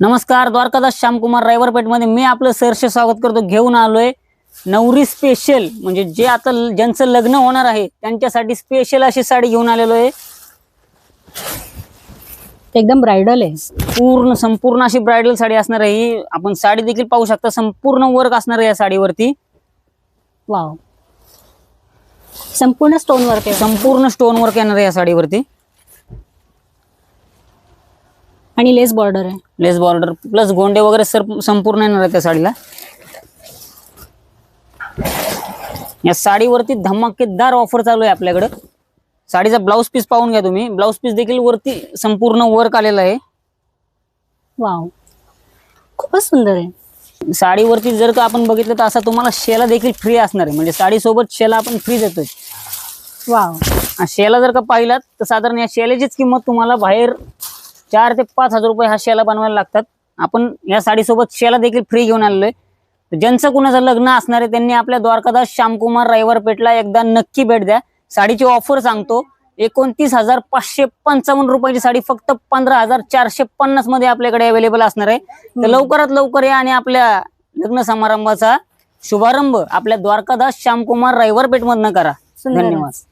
नमस्कार, द्वारकादास श्यामकुमार रायवरपेठ मध्ये मी आपलं सहर्ष स्वागत करतो। घेऊन आलोय नवरी स्पेशल, म्हणजे जे आता ज्यांचं लग्न होणार आहे त्यांच्यासाठी स्पेशल अशी साडी घेऊन आलेलो आहे। एकदम ब्राइडल आहे, संपूर्ण अशी ब्राइडल साडी असणार आहे ही। आपण साडी देखील पाहू शकता, संपूर्ण वर्क असणार आहे या साडीवरती। वाव, संपूर्ण स्टोन वर्क आहे, संपूर्ण स्टोन वर्क येणार आहे या साडीवरती आणि लेस बॉर्डर आहे। लेस बॉर्डर प्लस गोंडे वगैरे संपूर्ण येणार आहे त्या साडीला। या साडीवरती धमाकेदार ऑफर चालू आहे आपल्याकडे। साडीचा ब्लाउज पीस पाहून घ्या तुम्ही, ब्लाउज पीस देखील वरती संपूर्ण वर्क आलेला आहे। वाव, खूपच सुंदर आहे। साडीवरती जर का आपण बघितलं तर असा तुम्हाला शेला देखील फ्री असणार आहे, म्हणजे साडी सोबत शेला आपण फ्री देतोय। वाव, शेला जर का पाहिलात तर साधारण या शेल्याचीच किंमत तुम्हाला बाहेर 4 ते 5 हजार रुपये हा शेला बनवायला लागतात। आपण या साडी सोबत शेला देखील फ्री घेऊन आलेलोय। ज्यांचं कुणाचं लग्न असणार आहे त्यांनी आपल्या द्वारकादास श्यामकुमार रायवरपेठला एकदा नक्की भेट द्या। साडीची ऑफर सांगतो, 29,555 रुपयाची साडी फक्त 15,450 मध्ये आपल्याकडे अवेलेबल असणार आहे। तर लवकरात लवकर या आणि आपल्या लग्न समारंभाचा शुभारंभ आपल्या द्वारकादास श्यामकुमार रायवरपेठ मधनं करा। धन्यवाद।